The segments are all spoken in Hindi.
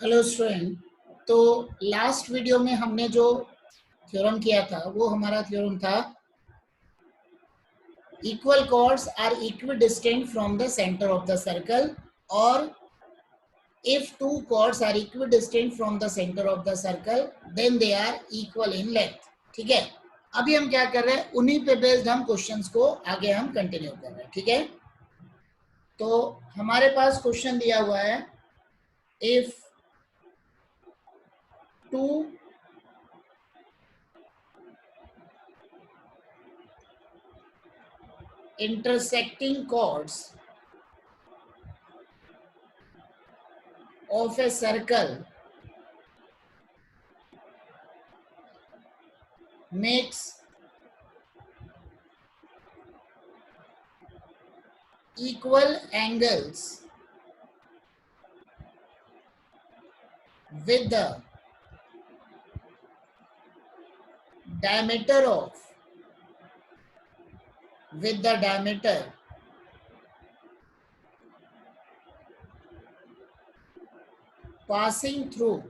Hello student. तो लास्ट वीडियो में हमने जो थ्योरम किया था वो हमारा थ्योरम था equal chords are equidistant from the centre of the circle और if two chords are equidistant from the center of the circle then they are equal in length। ठीक है, अभी हम क्या कर रहे हैं, उन्हीं पे बेस्ड हम क्वेश्चंस को आगे हम कंटिन्यू कर रहे हैं। ठीक है, तो हमारे पास क्वेश्चन दिया हुआ है if two intersecting chords of a circle makes equal angles with the diameter of with the diameter passing through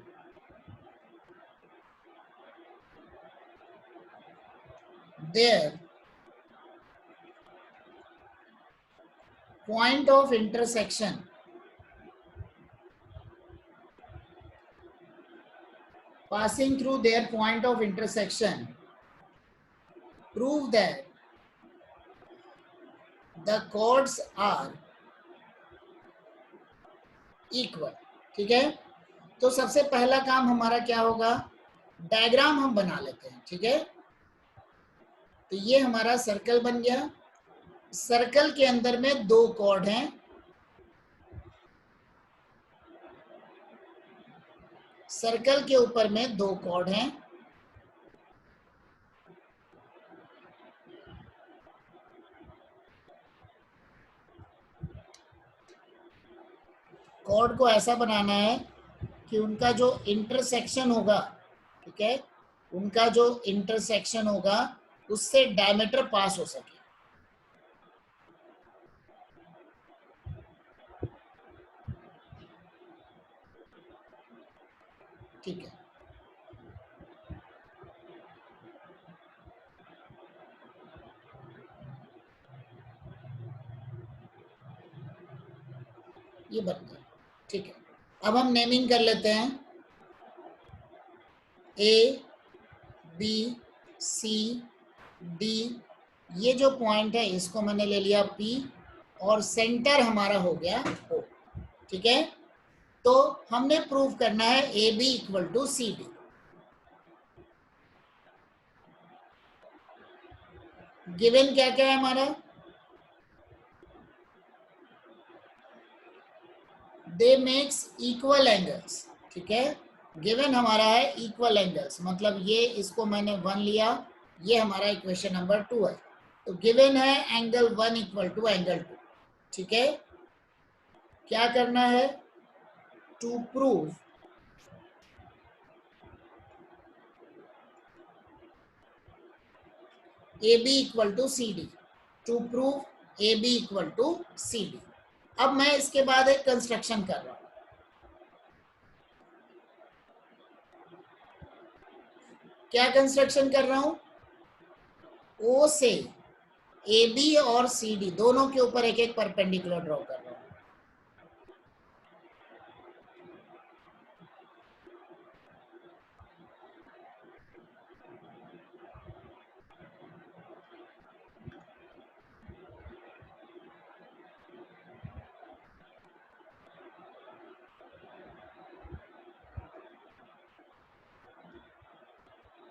their point of intersection passing through their point of intersection prove that the chords are equal। ठीक है, तो सबसे पहला काम हमारा क्या होगा, डायग्राम हम बना लेते हैं। ठीक है, तो ये हमारा सर्कल बन गया। सर्कल के अंदर में दो कॉर्ड हैं, सर्कल के ऊपर में दो कॉर्ड हैं। कॉर्ड को ऐसा बनाना है कि उनका जो इंटरसेक्शन होगा, ठीक है, उनका जो इंटरसेक्शन होगा उससे डायमीटर पास हो सके। ठीक है, ये बन गया। ठीक है, अब हम नेमिंग कर लेते हैं। ए बी सी डी, ये जो पॉइंट है इसको मैंने ले लिया पी और सेंटर हमारा हो गया ओ। ठीक है, तो हमने प्रूव करना है A B equal to C D. Given क्या क्या है हमारा, दे मेक्स इक्वल एंगल्स। ठीक है, गिवन हमारा है इक्वल एंगल्स, मतलब ये इसको मैंने 1 लिया, ये हमारा इक्वेशन नंबर 2 है। तो गिवन है एंगल 1 इक्वल टू एंगल 2। ठीक है, क्या करना है, to prove A B equal to C D, to prove A B equal to C D. अब मैं इसके बाद एक कंस्ट्रक्शन कर रहा हूं। क्या कंस्ट्रक्शन कर रहा हूं, ओ से ए बी और सी डी दोनों के ऊपर एक एक परपेंडिकुलर ड्रॉ कर रहा हूं।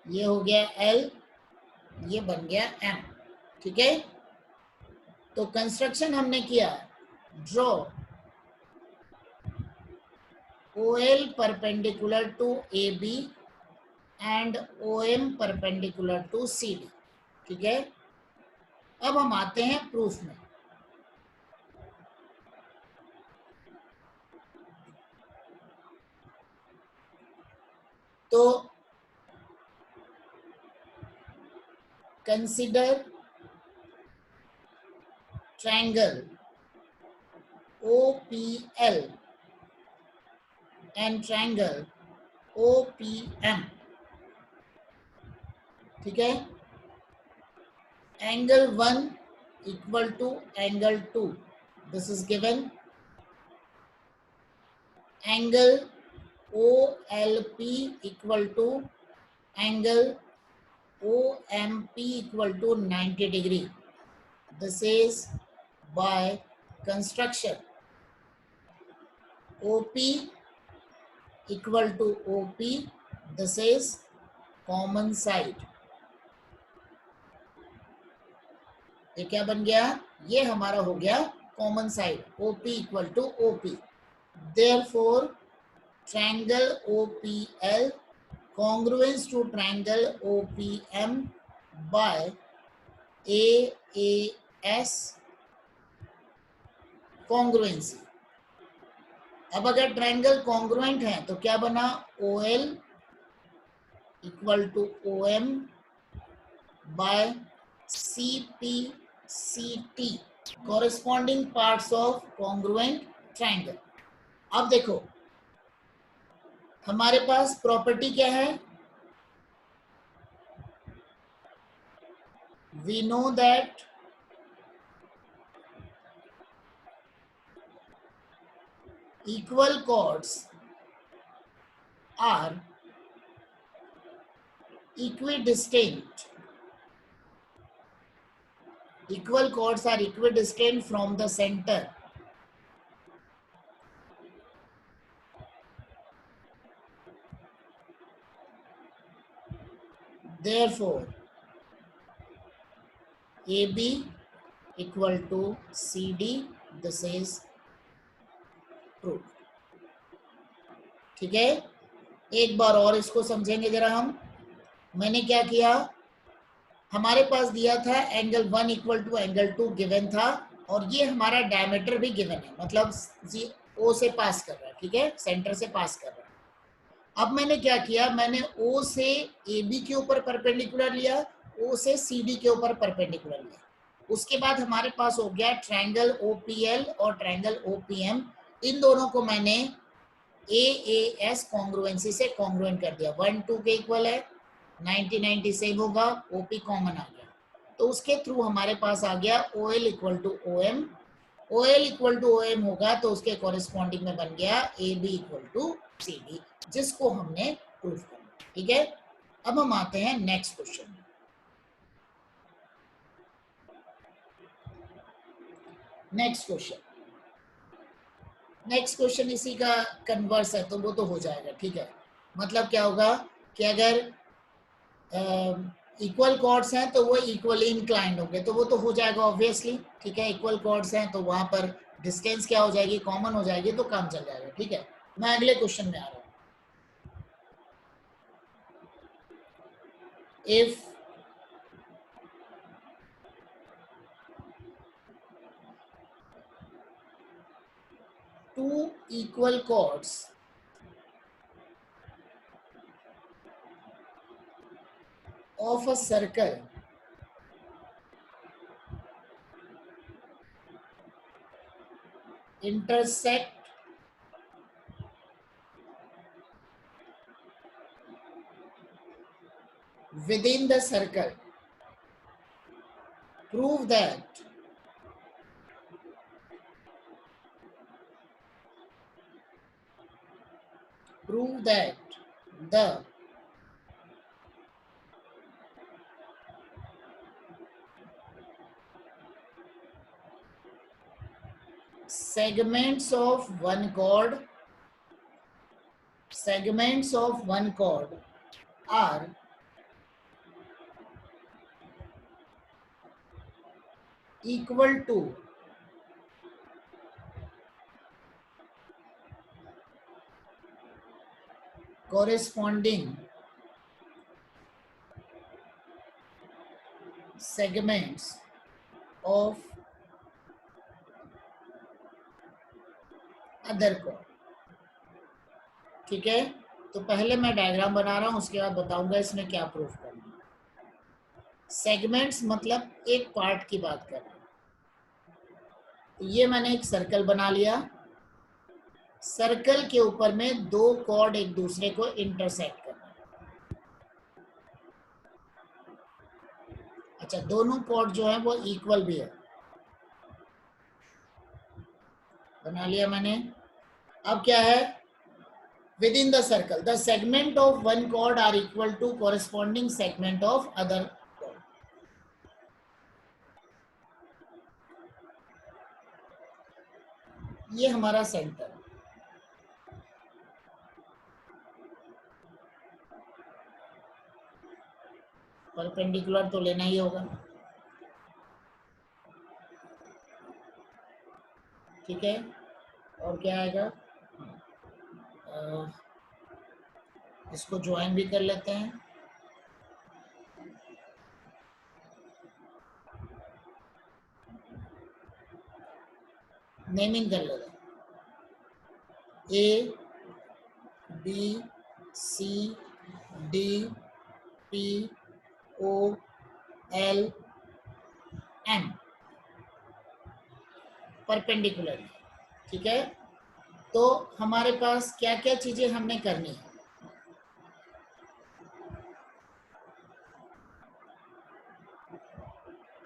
ये हो गया एल, ये बन गया एम। ठीक है, तो कंस्ट्रक्शन हमने किया, draw O L perpendicular to A B and O M perpendicular to C D. ठीक है, अब हम आते हैं प्रूफ में। तो consider triangle OPL and triangle OPM, ठीक है, angle 1 equal to angle 2, this is given, angle OLP equal to angle OMP equal to 90 degree, this is by construction OP equal to OP, this is common side. ये क्या बन गया, ये हमारा हो गया common side, OP equal to OP, therefore triangle OPL congruence to triangle OPM by AAS congruency। अब अगर ट्रायंगल कॉन्ग्रुएंट है तो क्या बना, OL इक्वल टू OM बाय CPCT, corresponding parts of congruent triangle. अब देखो हमारे पास प्रॉपर्टी क्या है, we know that equal chords are equidistant, equal chords are equidistant from the center, therefore AB equal to CD, this is true, ठीक है। एक बार और इसको समझेंगे जरा हम, मैंने क्या किया, हमारे पास दिया था angle 1 equal to angle 2 given था, और ये हमारा डायमीटर भी गिवन है, मतलब O से पास कर रहा है, ठीक है, सेंटर से पास कर रहा है। अब मैंने क्या किया, मैंने O से AB के ऊपर परपेंडिकुलर लिया, O से CD के ऊपर परपेंडिकुलर लिया, उसके बाद हमारे पास हो गया ट्रायंगल OPL और ट्रायंगल OPM, इन दोनों को मैंने AAS कॉन्ग्रुएंसी से कॉन्ग्रुएंट कर दिया, 1 2 के इक्वल है, 90 90 सेम होगा, OP कॉमन आ गया, तो उसके थ्रू हमारे पास आ गया OL equal to OM, OL equal to OM होगा तो उसके कॉरेस्पॉन्डिंग में बन गया AB इक्वल टू CD, जिसको हमने प्रूफ करना, ठीक है। अब हम आते हैं नेक्स्ट क्वेश्चन। नेक्स्ट क्वेश्चन इसी का कन्वर्स है, तो वो तो हो जाएगा, ठीक है। मतलब क्या होगा कि अगर इक्वल कॉर्ड्स हैं तो वो इक्वली इंक्लाइंड होंगे, तो वो तो हो जाएगा ऑब्वियसली, ठीक है। इक्वल कॉर्ड्स हैं तो वहां पर डिस्टेंस क्या हो जाएगी, कॉमन हो जाएगी, तो काम चल जाएगा, ठीक है। मैं अगले क्वेश्चन में आ रहा हूं। If two equal chords of a circle intersect within the circle, prove that the segments of one chord are equal to corresponding segments of other chord, ठीक है। तो पहले मैं डायग्राम बना रहा हूं, उसके बाद बताऊंगा इसमें क्या प्रूफ करना है। सेगमेंट्स मतलब एक पार्ट की बात कर रहा हूं, तो ये मैंने एक सर्कल बना लिया, सर्कल के ऊपर में दो कॉर्ड एक दूसरे को इंटरसेक्ट करना। अच्छा, दोनों कॉर्ड जो है वो इक्वल भी है, बना लिया मैंने। अब क्या है, within the circle the segment of one chord are equal to corresponding segment of other chord. ये हमारा सेंटर, परपेंडिकुलर तो लेना ही होगा, ठीक है। और क्या आएगा, इसको ज्वाइन भी कर लेते हैं। नेमिंग कर लेते हैं, A B C D P O L M, perpendicular, ठीक है। तो हमारे पास क्या क्या चीजें हमने करनी है,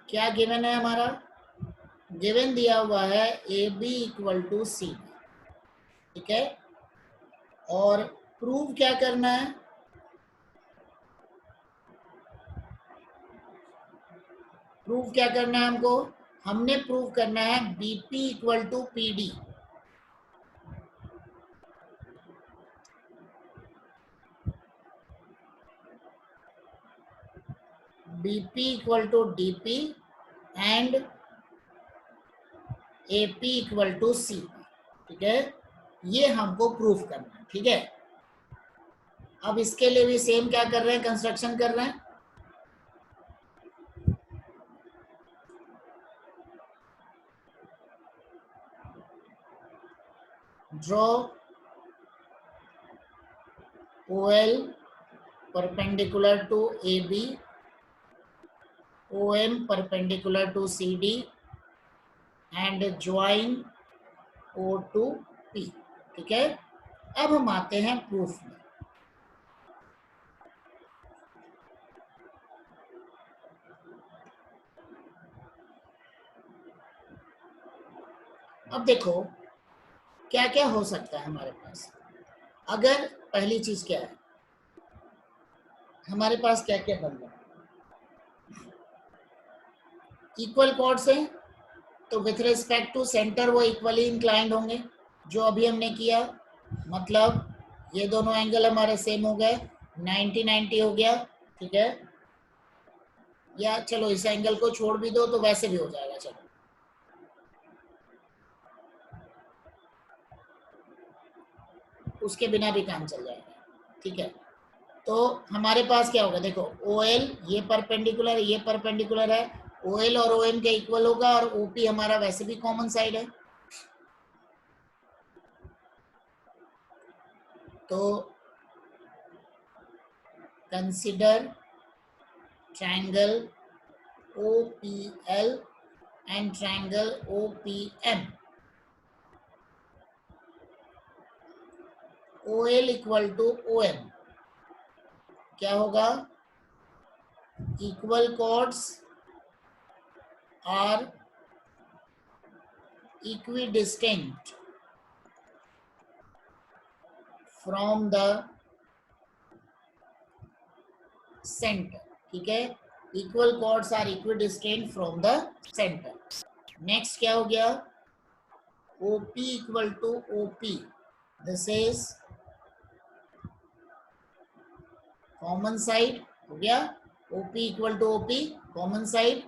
क्या गिवन है हमारा, गिवन दिया हुआ है A B equal to C, ठीक है। और प्रूव क्या करना है, प्रूव क्या करना है हमको, हमने प्रूव करना है BP equal to PD, BP equal to DP and AP equal to C, ठीक है। ये हमको प्रूफ करना है, ठीक है। अब इसके लिए भी सेम क्या कर रहे हैं, कंस्ट्रक्शन कर रहे हैं। Draw OL perpendicular to AB, OM perpendicular to CD and join O to P, ठीक है। अब हम आते हैं प्रूफ में। अब देखो क्या क्या हो सकता है हमारे पास। अगर पहली चीज क्या है, हमारे पास क्या क्या बन रहा है, इक्वल कॉर्ड्स हैं, तो विथ रिस्पेक्ट टू सेंटर वो इक्वली इंक्लाइंड होंगे, जो अभी हमने किया। मतलब ये दोनों एंगल हमारे सेम हो गए, 90-90 हो गया, ठीक है। या चलो इस एंगल को छोड़ भी दो तो वैसे भी हो जाएगा, चलो उसके बिना भी काम चल जाएगा, ठीक है। तो हमारे पास क्या होगा, देखो OL ये परपेंडिकुलर है, ये परपेंडिकुलर है, OL और OM के इक्वल होगा, और OP हमारा वैसे भी कॉमन साइड है। तो consider triangle OPL and triangle OPM। OL equal to OM क्या होगा, equal chords are equidistant from the centre, ठीक है। Equal chords are equidistant from the centre. Next क्या हो गया, OP equal to OP, this is common side, हो गया। OP equal to OP common side,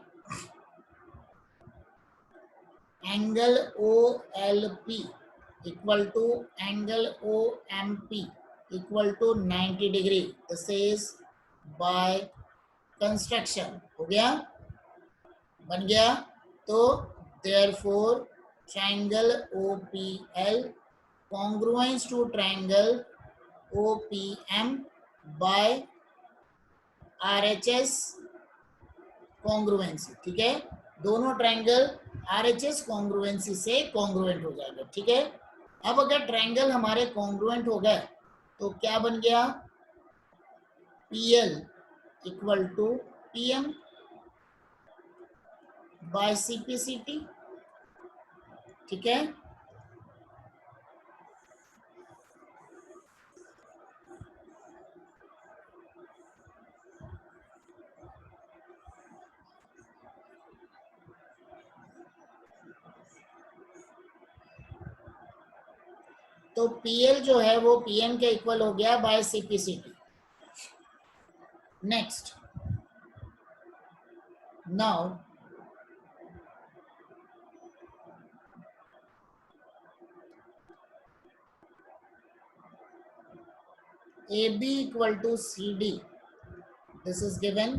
angle OLP equal to angle OMP equal to 90 degree, this is by construction, हो गया, बन गया। तो therefore triangle OPL congruence to triangle OPM by RHS congruency, ठीक है। दोनों ट्रायंगल RHS कॉन्ग्रुएंसी से कॉन्ग्रुएंट हो जाएंगे, ठीक है। अब अगर ट्रायंगल हमारे कॉन्ग्रुएंट हो गए तो क्या बन गया, PL इक्वल टू PM बाय CPCT, ठीक है। तो PL जो है वो PM के इक्वल हो गया बाय CPCT। Next, now AB equal to CD, this is given,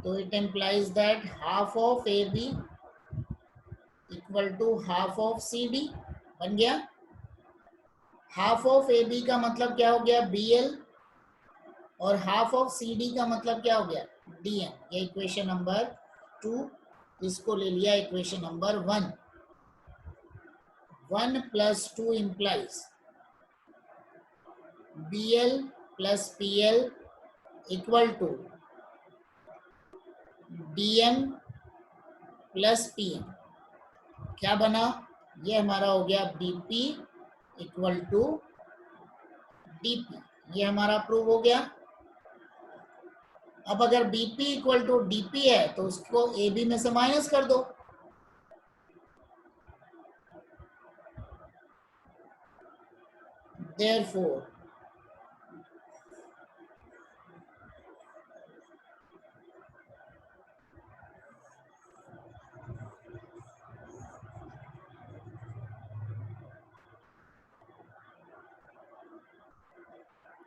so it implies that half of AB equal to half of CD बन गया। हाफ ऑफ AB का मतलब क्या हो गया, BL, और हाफ ऑफ CD का मतलब क्या हो गया, DM। ये इक्वेशन नंबर 2, इसको ले लिया equation number 1। 1 + 2 implies BL + PL equal to DM + PM। क्या बना, ये हमारा हो गया BP इक्वल टू DP, ये हमारा प्रूव हो गया। अब अगर BP इक्वल टू DP है तो उसको AB में से माइनस कर दो। Therefore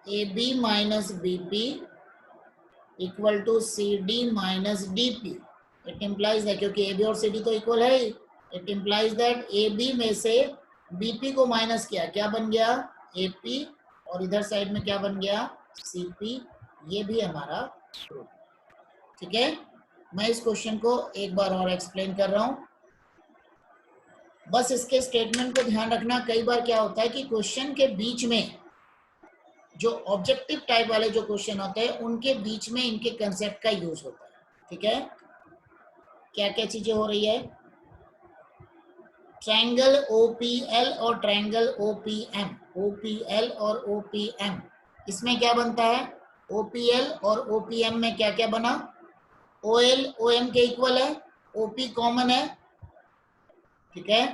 AB minus BP equal to CD minus DP। It implies that, क्योंकि AB और CD तो इक्वल है ही, इट इम्प्लाइज दैट AB में से BP को माइनस किया, क्या बन गया, AP, और इधर साइड में क्या बन गया, CP। ये भी हमारा प्रूफ, ठीक है। मैं इस क्वेश्चन को एक बार और एक्सप्लेन कर रहा हूं, बस इसके स्टेटमेंट को ध्यान रखना। कई बार क्या होता है कि क्वेश्चन के बीच में जो ऑब्जेक्टिव टाइप वाले जो क्वेश्चन होते हैं उनके बीच में इनके कंसेप्ट का यूज होता है, ठीक है। क्या क्या चीजें हो रही है, ट्रायंगल OPL और ट्रायंगल OPM, OPL और OPM, इसमें क्या बनता है, OPL और OPM में क्या क्या बना, OL OM के इक्वल है, OP कॉमन है, ठीक है।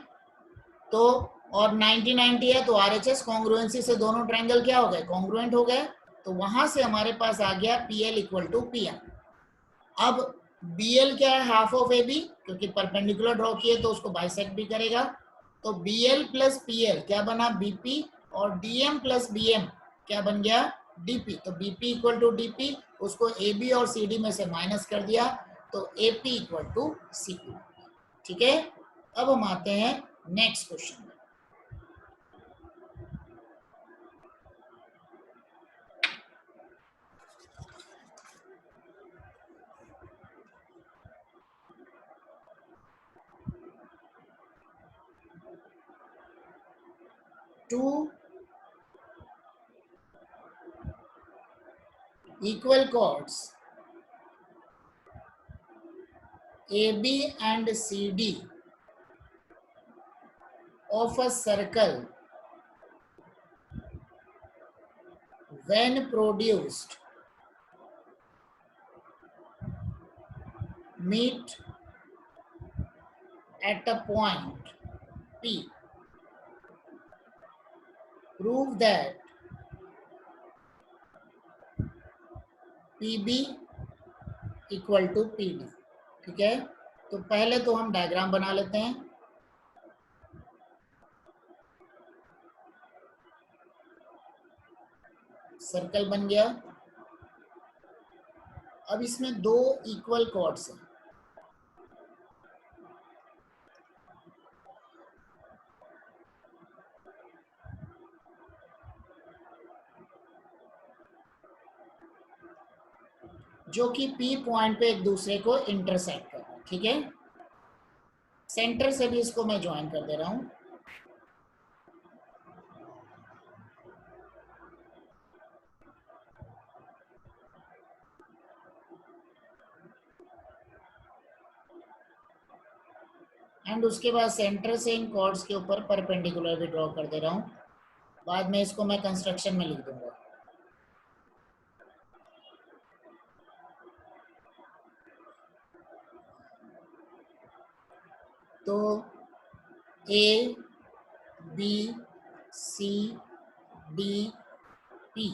तो और 90-90 है तो RHS कॉन्ग्रुएंसी से दोनों ट्रायंगल क्या हो गए, कॉन्ग्रुएंट हो गए। तो वहां से हमारे पास आ गया PL इक्वल टू PM। अब BL क्या है, हाफ ऑफ AB, क्योंकि परपेंडिकुलर ड्रॉ किए तो उसको बाइसेक्ट भी करेगा। तो BL + PL क्या बना, BP, और DM + BM क्या बन गया, DP। तो BP इक्वल टू DP, उसको AB और CD में से माइनस कर दिया, तो AP इक्वल टू CP, ठीक है। अब हम आते हैं नेक्स्ट क्वेश्चन में। Two equal chords AB and CD of a circle when produced meet at a point P. Prove that PB equal to PD, ठीक है। तो पहले तो हम डायग्राम बना लेते हैं। सर्कल बन गया। अब इसमें दो इक्वल कॉर्ड्स हैं, जो कि P पॉइंट पे एक दूसरे को इंटरसेक्ट कर रहे हैं, ठीक है। सेंटर से भी इसको मैं ज्वाइन कर दे रहा हूं। एंड उसके बाद सेंटर से इन कॉर्ड्स के ऊपर परपेंडिकुलर भी ड्रॉ कर दे रहा हूँ। बाद में इसको मैं कंस्ट्रक्शन में लिख दूंगा। तो A B C D P,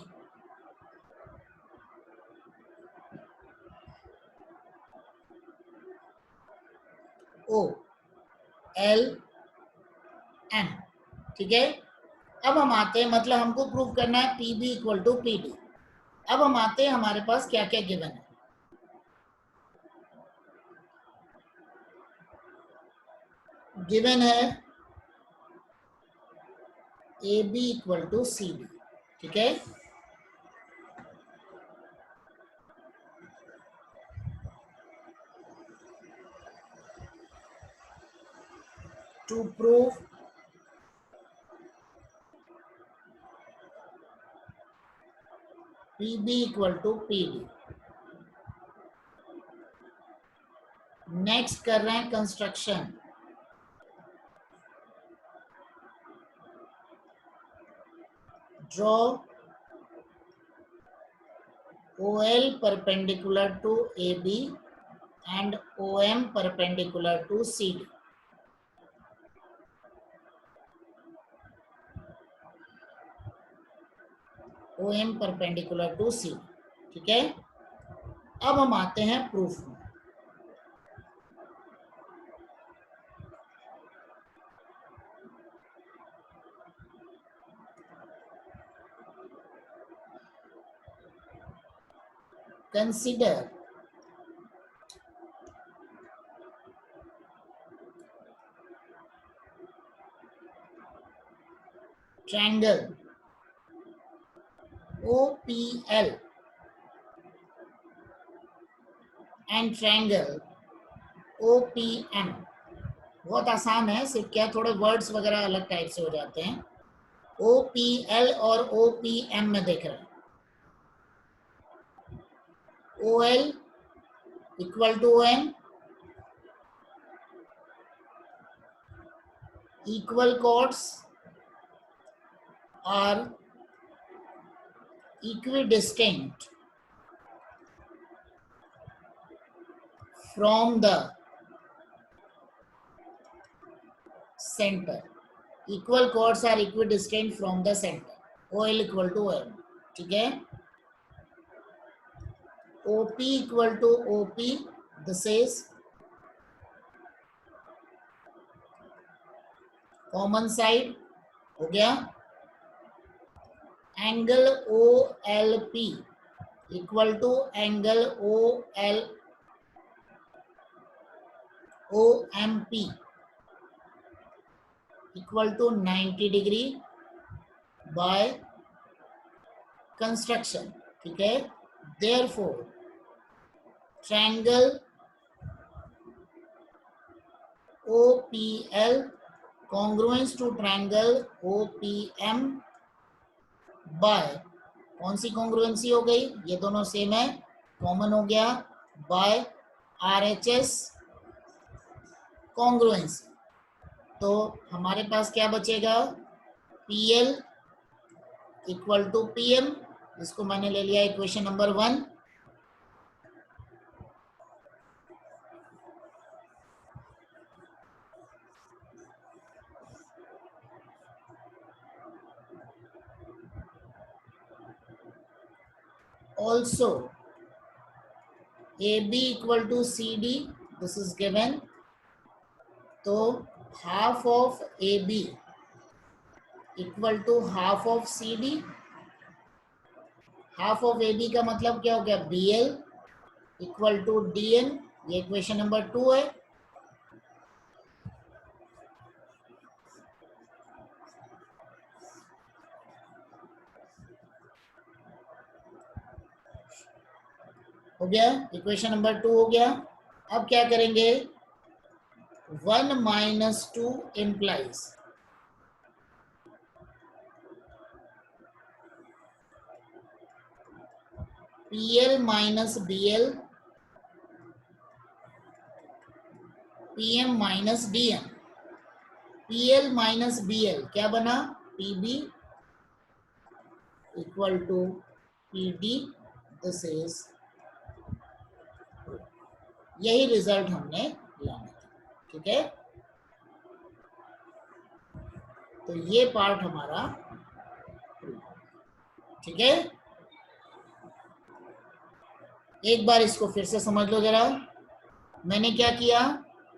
O L M, ठीक है। अब हम आते हैं, मतलब हमको प्रूव करना है P B equal to P D. अब हम आते हैं हमारे पास क्या क्या गिवन है। गिवन है A B equal to C D, ठीक है। To prove P B equal to P D, next कर रहे हैं construction. Draw OL perpendicular to AB and OM perpendicular to CD. OM perpendicular to CD, ठीक है। अब हम आते हैं प्रूफ में। Consider triangle OPL and triangle OPM। बहुत आसान है, सिर्फ क्या थोड़े वर्ड्स वगैरह अलग टाइप से हो जाते हैं। OPL और OPM में देख रहे हैं। OL equal to OM, equal chords are equidistinct from the center. Equal chords are equidistant from the center. OL equal to OM, ठीक है। OP equal to OP, this is common side हो गया। Angle OLP equal to angle OMP equal to 90 degree by construction, ठीक है। Therefore triangle OPL congruence to triangle OPM by, कौन सी कॉन्ग्रुएंसी हो गई, ये दोनों सेम है, कॉमन हो गया, बाय RHS कॉन्ग्रुएंसी। तो हमारे पास क्या बचेगा, PL इक्वल टू PM, इसको मैंने ले लिया equation number 1। Also AB equal to CD, this is given। तो half of AB equal to half of CD। Half of AB का मतलब क्या हो गया, BL इक्वल टू DN, ये इक्वेशन नंबर 2 है। हो गया, इक्वेशन नंबर 2 हो गया। अब क्या करेंगे, 1 minus 2 implies PL minus BL, PM minus DM, PL minus BL क्या बना, PB equal to PD। This is, यही रिजल्ट हमने लाना था, ठीक है। तो ये पार्ट हमारा, ठीक है। एक बार इसको फिर से समझ लो जरा। मैंने क्या किया,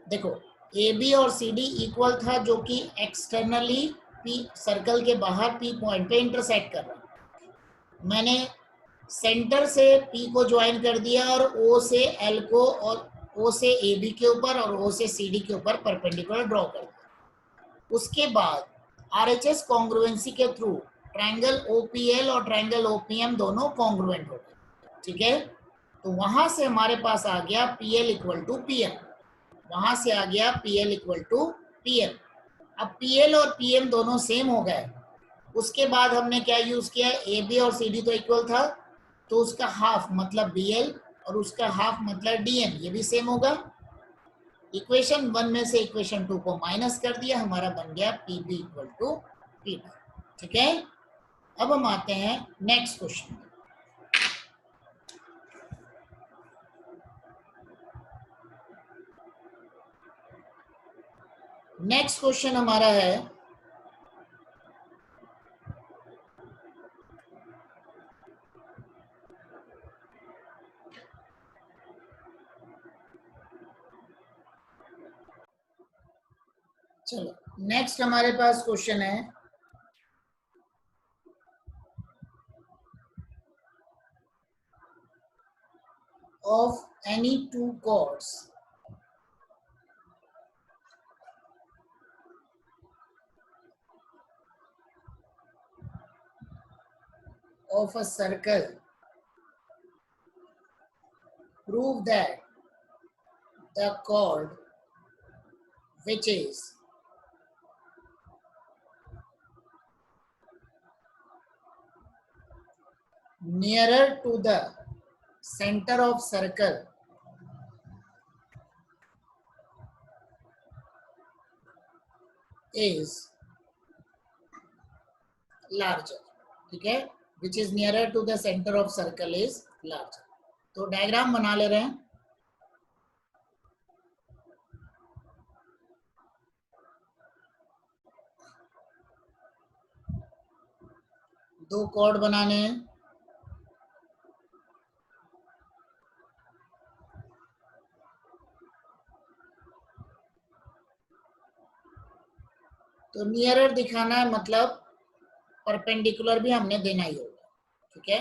देखो AB और CD इक्वल था, जो कि एक्सटर्नली P सर्कल के बाहर P पॉइंट पे इंटरसेक्ट कर रहा। मैंने सेंटर से P को ज्वाइन कर दिया और O से L को, और O से AB के ऊपर और O से CD के ऊपर परपेंडिकुलर ड्रॉ कर दिया। उसके बाद RHS कॉन्ग्रुएंसी के थ्रू ट्रायंगल OPL और ट्रायंगल OPM दोनों कॉन्ग्रुएंट हो गए, ठीक है। तो वहां से हमारे पास आ गया PL इक्वल टू PM, वहां से आ गया PL इक्वल टू PM। अब PL और PM दोनों सेम हो गए। उसके बाद हमने क्या यूज किया, AB और CD तो इक्वल था, तो उसका हाफ मतलब BL और उसका हाफ मतलब DM, ये भी सेम होगा। इक्वेशन 1 में से इक्वेशन 2 को माइनस कर दिया, हमारा बन गया PB इक्वल टू PD, ठीक है। अब हम आते हैं नेक्स्ट क्वेश्चन। नेक्स्ट क्वेश्चन हमारा है, चलो नेक्स्ट हमारे पास क्वेश्चन है, of any two chords of a circle, prove that the chord which is nearer to the center of circle is larger, ठीक है। which is nearer to the center of circle is larger। तो डायग्राम बना ले रहे हैं। दो कॉर्ड बनाने हैं, तो नियरर दिखाना है, मतलब परपेंडिकुलर भी हमने देना ही होगा, ठीक है।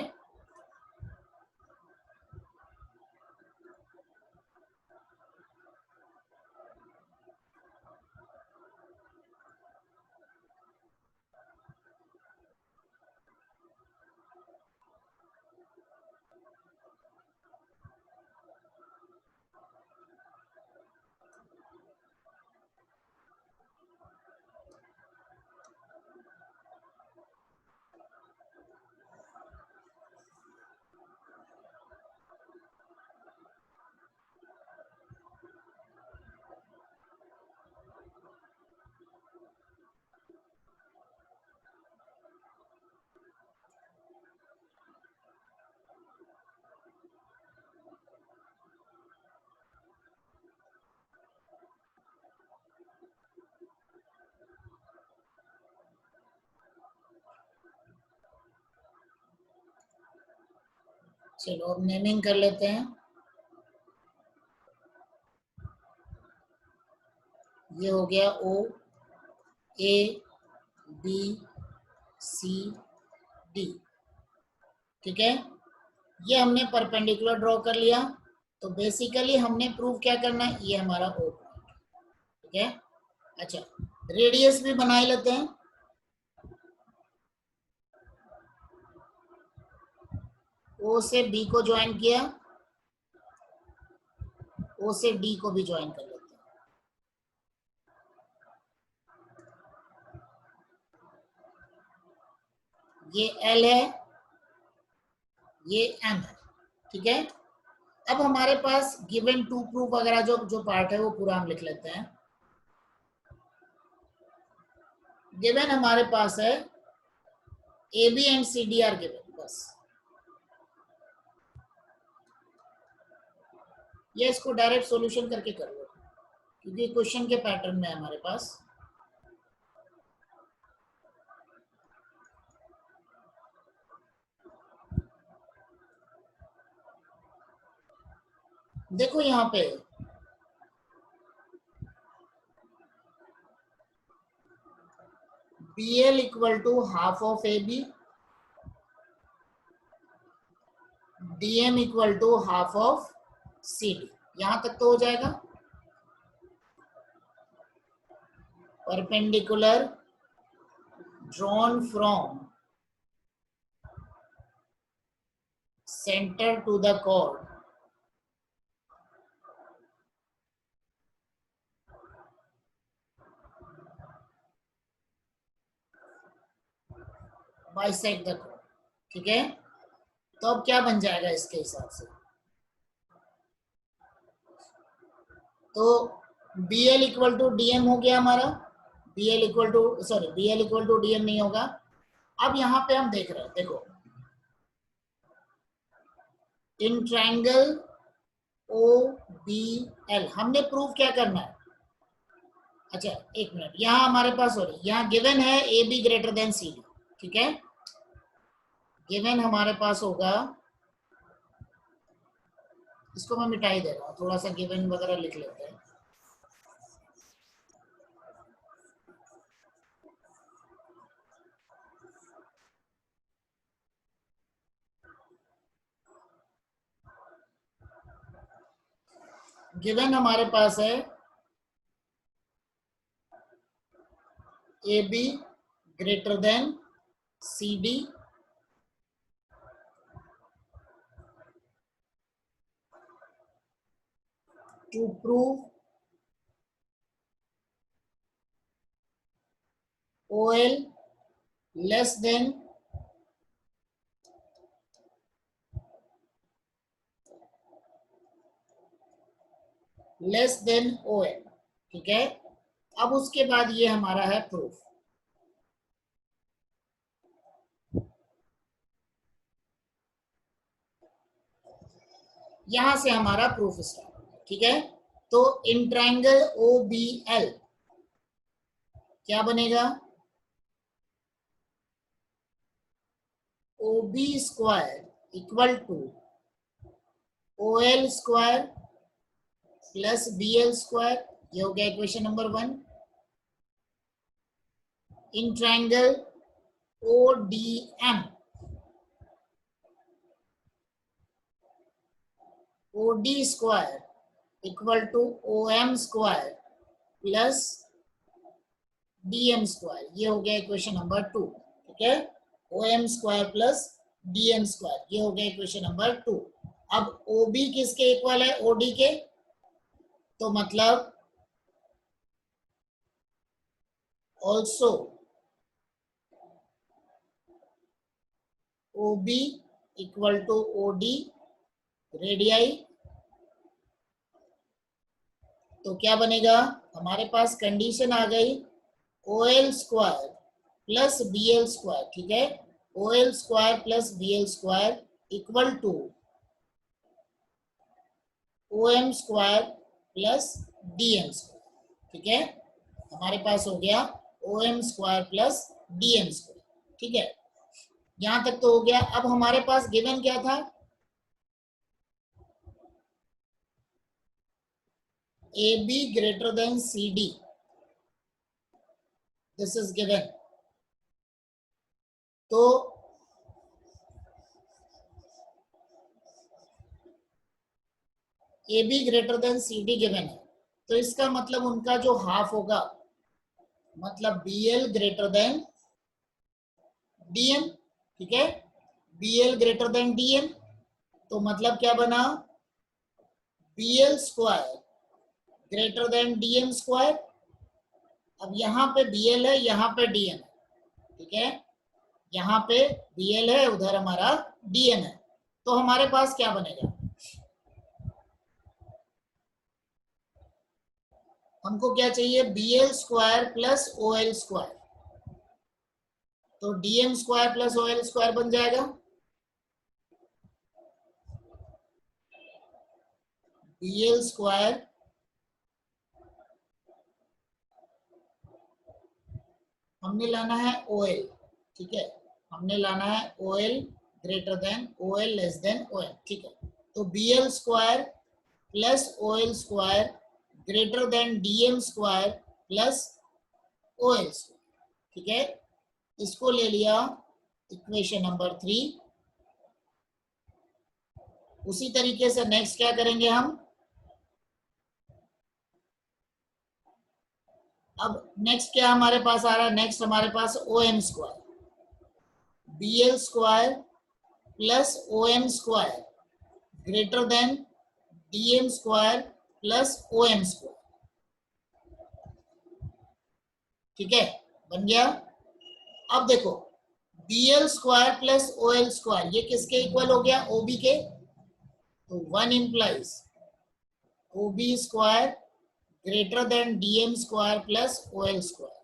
चलो अब नेमिंग कर लेते हैं। ये हो गया O, A, B, C, D, ठीक है। ये हमने परपेंडिकुलर ड्रॉ कर लिया। तो बेसिकली हमने प्रूव क्या करना है, ये हमारा O पॉइंट, ठीक है। अच्छा, रेडियस भी बना लेते हैं। O से B को ज्वाइन किया, O से D को भी ज्वाइन कर लेते हैं। ये L है, ये M है, ठीक है। अब हमारे पास गिवन टू प्रूफ वगैरह जो जो पार्ट है वो पूरा हम लिख लेते हैं। गिवन हमारे पास है A B and C D are given, बस ये इसको डायरेक्ट सॉल्यूशन करके कर लो क्योंकि क्वेश्चन के पैटर्न में है हमारे पास। देखो यहाँ पे B L equal to half of A B, D M equal to half of C D, यहां तक तो हो जाएगा। Perpendicular drawn from center to the chord bisect the chord, ठीक है। तो अब क्या बन जाएगा इसके हिसाब से, तो B L equal to D M हो गया हमारा, B L equal to D M नहीं होगा। अब यहां पे हम देख रहे हैं, देखो in triangle O B L हमने प्रूव क्या करना है। अच्छा एक मिनट, यहां हमारे पास हो रही, यहाँ गिवन है A B greater than C D, ठीक है। गिवन हमारे पास होगा, इसको मैं मिटाई दे रहा हूँ, थोड़ा सा गिवन वगैरह लिख लेते हैं। गिवन हमारे पास है A B greater than C D, to prove OL less than OL, ठीक है। अब उसके बाद ये हमारा है प्रूफ। यहां से हमारा प्रूफ स्टार्ट, ठीक है। तो in triangle O B L क्या बनेगा, O B square equal to O L square plus B L square, ये हो गया equation number 1। In triangle O D M, O D square equal to O M square plus D M square, ये हो गया इक्वेशन नंबर 2, ठीक है। O M square plus D M square, ये हो गया इक्वेशन नंबर 2। अब ओ बी किसके इक्वल है, ओ डी के, तो मतलब also O B equal to O D radii, तो क्या बनेगा हमारे पास, कंडीशन आ गई O L square plus B L square, ठीक है। O L square plus B L square equal to O M square plus D M square, ठीक है। हमारे पास हो गया O M square plus D M square, ठीक है। यहां तक तो हो गया। अब हमारे पास गिवन क्या था, A B greater than C D, this is given. तो A B greater than C D given है, तो इसका मतलब उनका जो हाफ होगा, मतलब B L greater than D M, ठीक है। B L greater than D M, तो मतलब क्या बना, B L square greater than D M square. अब यहाँ पे बी एल है, यहाँ पे डी एम है, ठीक है। यहाँ पे बी एल है, उधर हमारा डी एम है, तो हमारे पास क्या बनेगा, हमको क्या चाहिए, BL square plus OL square, तो DM square plus OL square बन जाएगा। BL स्क्वायर हमने लाना है OL, ठीक है, हमने लाना है OL greater than OL less than OM, ठीक है। तो BL square plus OL square greater then DM square plus OL square, ठीक है। इसको ले लिया इक्वेशन नंबर 3। उसी तरीके से नेक्स्ट क्या करेंगे हम, अब नेक्स्ट क्या हमारे पास आ रहा है, नेक्स्ट हमारे पास OM square, BL square plus OM square greater then DM square plus OM square, ठीक है, बन गया। अब देखो BL square plus OL square ये किसके इक्वल हो गया, OB के, तो 1 implies OB square greater then DM square plus OL square,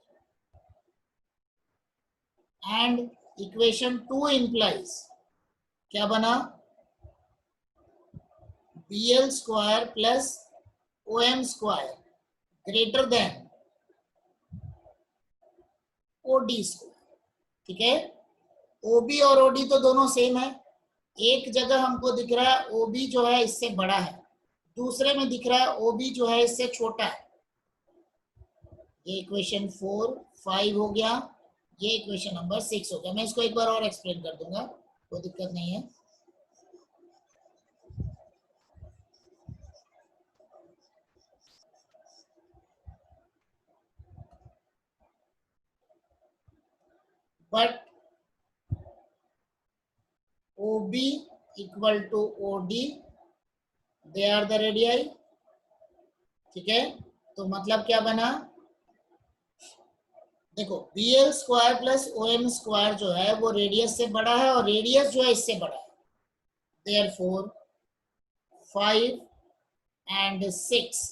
and equation 2 implies क्या बना, BL square plus OM square greater then OD square, ठीक है। OB और OD तो दोनों सेम है, एक जगह हमको दिख रहा है OB जो है इससे बड़ा है, दूसरे में दिख रहा है OB जो है इससे छोटा है। ये इक्वेशन 4 5 हो गया, ये इक्वेशन नंबर 6 हो गया। मैं इसको एक बार और एक्सप्लेन कर दूंगा, कोई दिक्कत नहीं है। But OB equal to OD, they are the radii, ठीक है। तो मतलब क्या बना, देखो BL square plus OM square जो है वो रेडियस से बड़ा है और रेडियस जो है इससे बड़ा है, therefore 5 and 6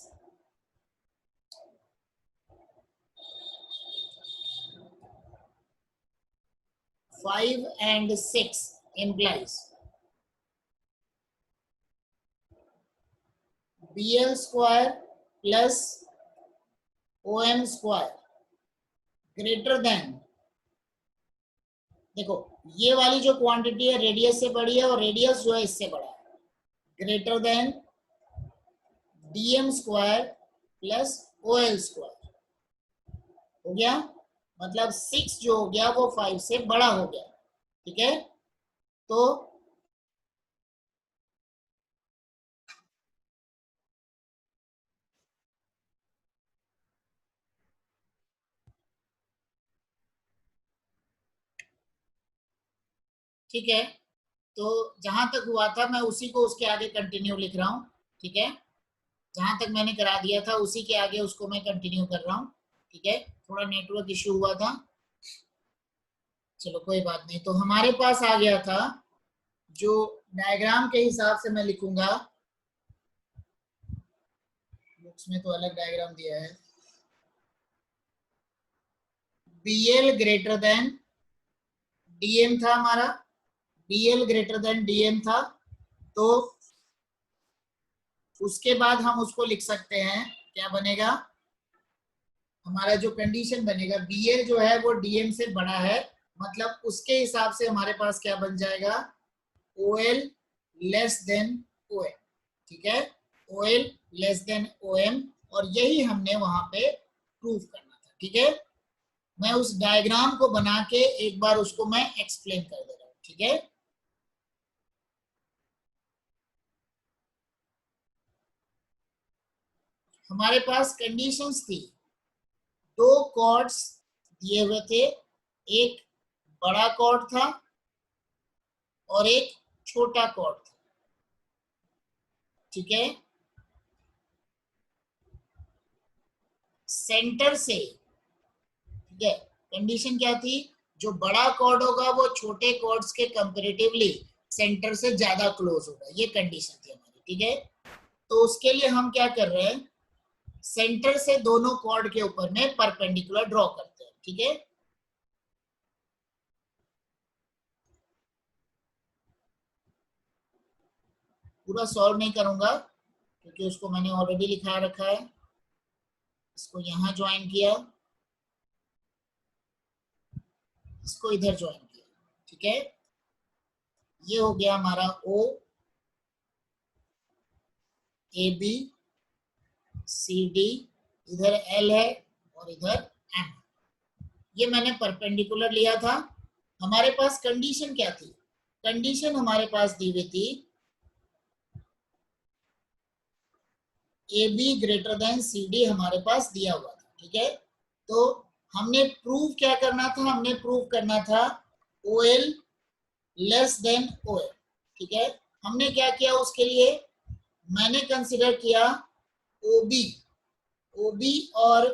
5 and 6 implies BL square plus OM square greater then, देखो ये वाली जो क्वांटिटी है रेडियस से बड़ी है और रेडियस जो है इससे बड़ा है, greater than DM square plus OL square, हो गया। मतलब 6 जो हो गया वो 5 से बड़ा हो गया, ठीक है। तो ठीक है, तो जहां तक हुआ था मैं उसी को उसके आगे कंटिन्यू लिख रहा हूं, ठीक है। जहां तक मैंने करा दिया था उसी के आगे उसको मैं कंटिन्यू कर रहा हूं, ठीक है। थोड़ा नेटवर्क इश्यू हुआ था, चलो कोई बात नहीं। तो हमारे पास आ गया था, जो डायग्राम के हिसाब से मैं लिखूंगा, बुक्स में तो अलग डायग्राम दिया है, BL ग्रेटर देन DM था हमारा, BL ग्रेटर देन DM था, तो उसके बाद हम उसको लिख सकते हैं, क्या बनेगा, हमारा जो कंडीशन बनेगा BL जो है वो DM से बड़ा है, मतलब उसके हिसाब से हमारे पास क्या बन जाएगा, OL लेस देन OM, ठीक है, OL लेस देन OM, और यही हमने वहां पे प्रूव करना था, ठीक है। मैं उस डायग्राम को बना के एक बार उसको मैं एक्सप्लेन कर दे रहा हूं, ठीक है। हमारे पास कंडीशंस थी, दो कॉर्ड्स दिए हुए थे, एक बड़ा कॉर्ड था और एक छोटा कॉर्ड था, ठीक है। सेंटर से, ठीक है, कंडीशन क्या थी, जो बड़ा कॉर्ड होगा वो छोटे कॉर्ड्स के कंपैरेटिवली सेंटर से ज्यादा क्लोज होगा, ये कंडीशन थी हमारी, ठीक है। तो उसके लिए हम क्या कर रहे हैं, सेंटर से दोनों कॉर्ड के ऊपर में परपेंडिकुलर ड्रॉ करते हैं। ठीक है, पूरा सॉल्व नहीं करूंगा क्योंकि उसको मैंने ऑलरेडी लिखा रखा है। इसको यहां ज्वाइन किया, इसको इधर ज्वाइन किया। ठीक है, ये हो गया हमारा ओ, ए बी, सी डी, इधर एल है और इधर एम। ये मैंने परपेंडिकुलर लिया था। हमारे पास कंडीशन क्या थी? कंडीशन हमारे पास दी हुई थी A B greater than C D, हमारे पास दिया हुआ था। ठीक है, तो हमने प्रूव क्या करना था? हमने प्रूव करना था O L less than O L. ठीक है, हमने क्या किया उसके लिए? मैंने कंसिडर किया ओ बी, ओ बी और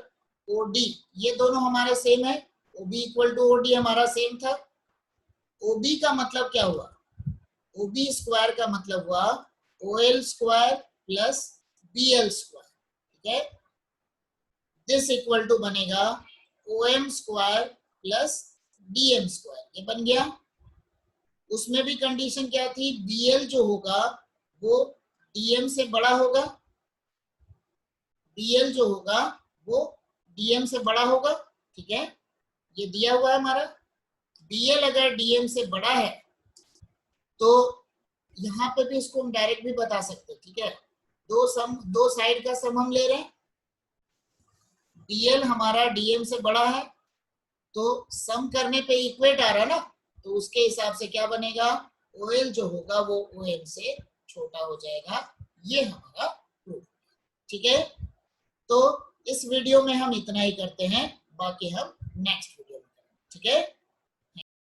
ओ डी, ये दोनों हमारे सेम है। O B equal to O D हमारा सेम था। ओ बी का मतलब क्या हुआ? ओ बी स्क्वायर का मतलब हुआ O L square plus B L square. ठीक है, दिस इक्वल टू बनेगा O M square plus D M square. ये बन गया। उसमें भी कंडीशन क्या थी? बी एल जो होगा वो डी एम से बड़ा होगा, बीएल जो होगा वो डीएम से बड़ा होगा। ठीक है, ये दिया हुआ है हमारा। बीएल अगर डीएम से बड़ा है तो यहाँ पे भी इसको हम डायरेक्ट भी बता सकते हैं। ठीक है, दो साइड का सम हम ले रहे हैं। बीएल हमारा डीएम से बड़ा है तो सम करने पे इक्वेट आ रहा है ना, तो उसके हिसाब से क्या बनेगा? ओएल जो होगा वो ओएम से छोटा हो जाएगा। ये हमारा प्रूफ। ठीक है, तो इस वीडियो में हम इतना ही करते हैं, बाकी हम नेक्स्ट वीडियो में करेंगे। ठीक है।